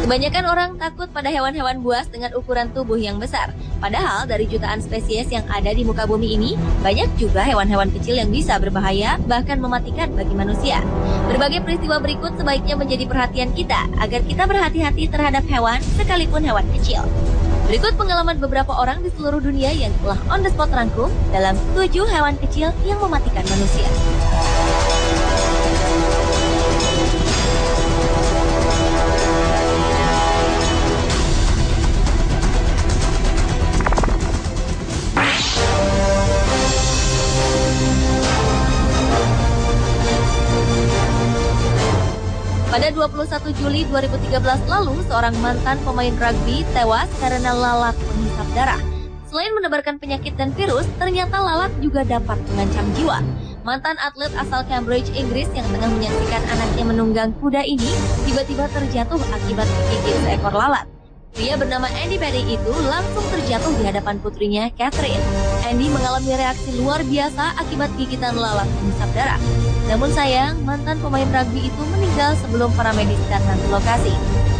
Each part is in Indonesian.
Kebanyakan orang takut pada hewan-hewan buas dengan ukuran tubuh yang besar. Padahal dari jutaan spesies yang ada di muka bumi ini, banyak juga hewan-hewan kecil yang bisa berbahaya, bahkan mematikan bagi manusia. Berbagai peristiwa berikut sebaiknya menjadi perhatian kita, agar kita berhati-hati terhadap hewan, sekalipun hewan kecil. Berikut pengalaman beberapa orang di seluruh dunia yang telah on the spot rangkum dalam 7 hewan kecil yang mematikan manusia. Pada 21 Juli 2013 lalu, seorang mantan pemain rugby tewas karena lalat penghisap darah. Selain menebarkan penyakit dan virus, ternyata lalat juga dapat mengancam jiwa. Mantan atlet asal Cambridge, Inggris yang tengah menyaksikan anaknya menunggang kuda ini tiba-tiba terjatuh akibat digigit seekor lalat. Pria bernama Andy Petty itu langsung terjatuh di hadapan putrinya, Catherine. Andy mengalami reaksi luar biasa akibat gigitan lalat penghisap darah. Namun sayang, mantan pemain rugby itu meninggal sebelum para medis datang ke lokasi.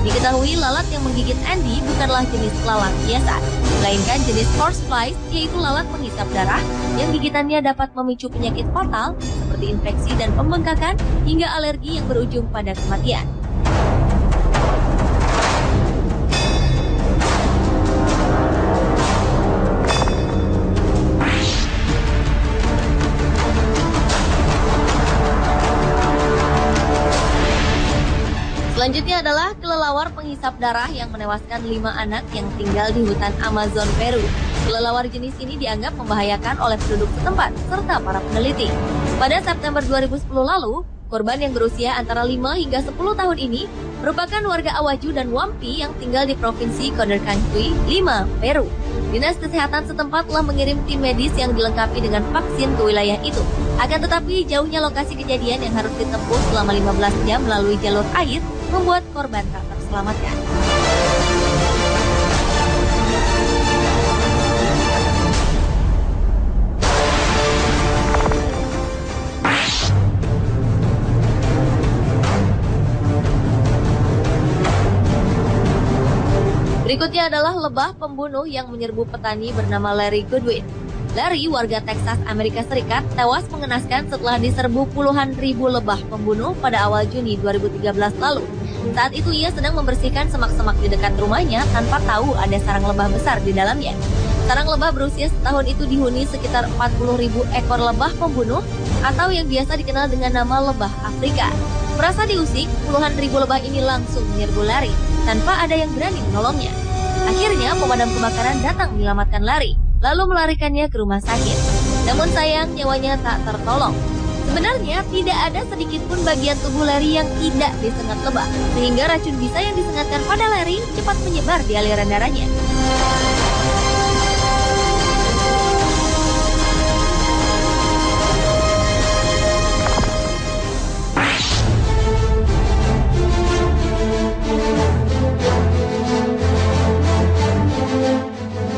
Diketahui lalat yang menggigit Andy bukanlah jenis lalat biasa, melainkan jenis horseflies, yaitu lalat penghisap darah yang gigitannya dapat memicu penyakit fatal seperti infeksi dan pembengkakan hingga alergi yang berujung pada kematian. Selanjutnya adalah kelelawar penghisap darah yang menewaskan 5 anak yang tinggal di hutan Amazon, Peru. Kelelawar jenis ini dianggap membahayakan oleh penduduk setempat serta para peneliti. Pada September 2010 lalu, korban yang berusia antara 5 hingga 10 tahun ini merupakan warga Awaju dan Wampi yang tinggal di Provinsi Condorcanqui, Lima, Peru. Dinas Kesehatan setempat telah mengirim tim medis yang dilengkapi dengan vaksin ke wilayah itu. Akan tetapi, jauhnya lokasi kejadian yang harus ditempuh selama 15 jam melalui jalur air membuat korban tak terselamatkan. Berikutnya adalah lebah pembunuh yang menyerbu petani bernama Larry Goodwin. Larry, warga Texas, Amerika Serikat, tewas mengenaskan setelah diserbu puluhan ribu lebah pembunuh pada awal Juni 2013 lalu. Saat itu ia sedang membersihkan semak-semak di dekat rumahnya tanpa tahu ada sarang lebah besar di dalamnya. Sarang lebah berusia setahun itu dihuni sekitar 40.000 ekor lebah pembunuh atau yang biasa dikenal dengan nama lebah Afrika. Merasa diusik, puluhan ribu lebah ini langsung menyerbu Larry tanpa ada yang berani menolongnya. Akhirnya pemadam kebakaran datang menyelamatkan Larry, lalu melarikannya ke rumah sakit. Namun sayang, nyawanya tak tertolong. Sebenarnya tidak ada sedikit pun bagian tubuh Larry yang tidak disengat lebah, sehingga racun bisa yang disengatkan pada Larry cepat menyebar di aliran darahnya.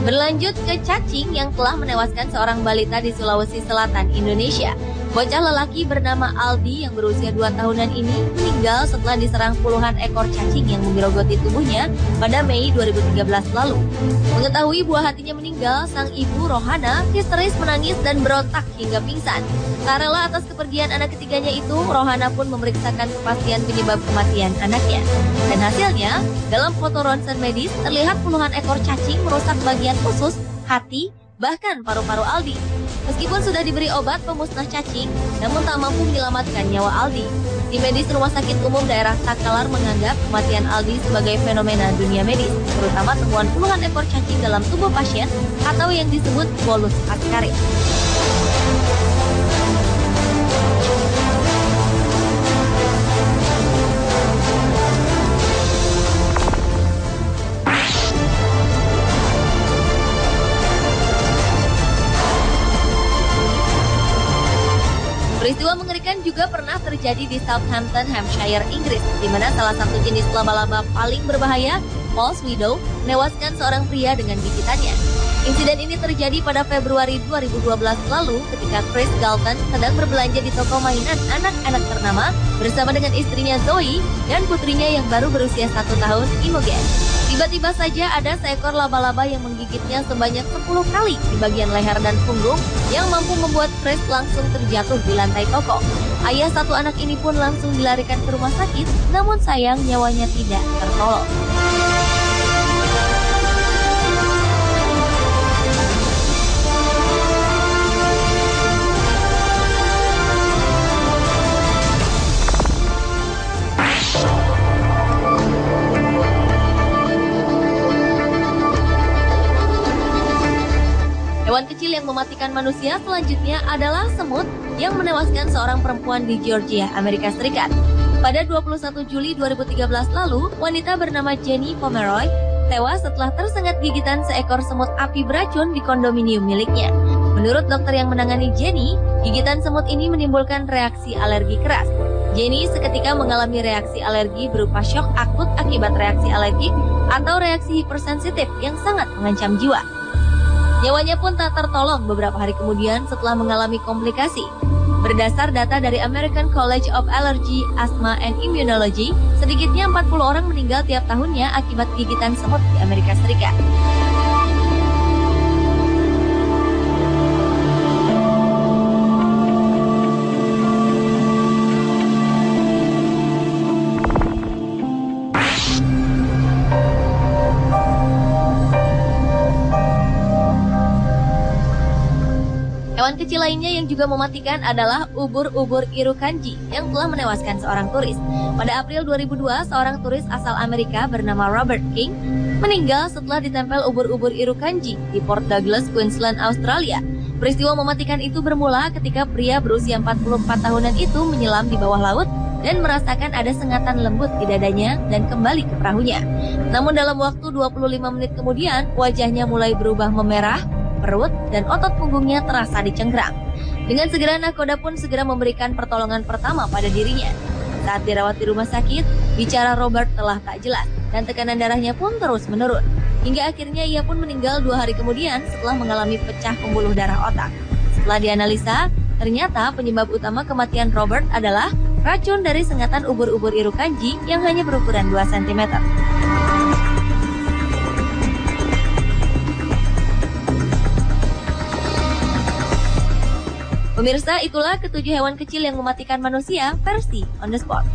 Berlanjut ke cacing yang telah menewaskan seorang balita di Sulawesi Selatan, Indonesia. Bocah lelaki bernama Aldi yang berusia 2 tahunan ini meninggal setelah diserang puluhan ekor cacing yang menggerogoti tubuhnya pada Mei 2013 lalu. Mengetahui buah hatinya meninggal, sang ibu Rohana histeris menangis dan berontak hingga pingsan. Tak rela atas kepergian anak ketiganya itu, Rohana pun memeriksakan kepastian penyebab kematian anaknya. Dan hasilnya, dalam foto ronsen medis terlihat puluhan ekor cacing merusak bagian usus, hati, bahkan paru-paru Aldi. Meskipun sudah diberi obat pemusnah cacing, namun tak mampu menyelamatkan nyawa Aldi. Tim medis Rumah Sakit Umum Daerah Takalar menganggap kematian Aldi sebagai fenomena dunia medis, terutama temuan puluhan ekor cacing dalam tubuh pasien atau yang disebut bolus askaris. Peristiwa mengerikan juga pernah terjadi di Southampton, Hampshire, Inggris, di mana salah satu jenis laba-laba paling berbahaya, False Widow, menewaskan seorang pria dengan gigitannya. Insiden ini terjadi pada Februari 2012 lalu ketika Chris Galton sedang berbelanja di toko mainan anak-anak ternama bersama dengan istrinya Zoe dan putrinya yang baru berusia 1 tahun, Imogen. Tiba-tiba saja ada seekor laba-laba yang menggigitnya sebanyak 10 kali di bagian leher dan punggung yang mampu membuat Chris langsung terjatuh di lantai toko. Ayah satu anak ini pun langsung dilarikan ke rumah sakit, namun sayang nyawanya tidak tertolong. Hewan kecil yang mematikan manusia selanjutnya adalah semut yang menewaskan seorang perempuan di Georgia, Amerika Serikat. Pada 21 Juli 2013 lalu, wanita bernama Jenny Pomeroy tewas setelah tersengat gigitan seekor semut api beracun di kondominium miliknya. Menurut dokter yang menangani Jenny, gigitan semut ini menimbulkan reaksi alergi keras. Jenny seketika mengalami reaksi alergi berupa syok akut akibat reaksi alergik atau reaksi hipersensitif yang sangat mengancam jiwa. Nyawanya pun tak tertolong beberapa hari kemudian setelah mengalami komplikasi. Berdasar data dari American College of Allergy, Asthma, and Immunology, sedikitnya 40 orang meninggal tiap tahunnya akibat gigitan semut di Amerika Serikat. Hewan kecil lainnya yang juga mematikan adalah ubur-ubur Irukandji yang telah menewaskan seorang turis. Pada April 2002, seorang turis asal Amerika bernama Robert King meninggal setelah ditempel ubur-ubur Irukandji di Port Douglas, Queensland, Australia. Peristiwa mematikan itu bermula ketika pria berusia 44 tahunan itu menyelam di bawah laut dan merasakan ada sengatan lembut di dadanya dan kembali ke perahunya. Namun dalam waktu 25 menit kemudian, wajahnya mulai berubah memerah, perut, dan otot punggungnya terasa dicengkram. Dengan segera nakoda pun segera memberikan pertolongan pertama pada dirinya. Saat dirawat di rumah sakit, bicara Robert telah tak jelas dan tekanan darahnya pun terus menurun. Hingga akhirnya ia pun meninggal 2 hari kemudian setelah mengalami pecah pembuluh darah otak. Setelah dianalisa, ternyata penyebab utama kematian Robert adalah racun dari sengatan ubur-ubur Irukandji yang hanya berukuran 2 cm. Pemirsa, itulah ketujuh hewan kecil yang mematikan manusia versi On The Spot.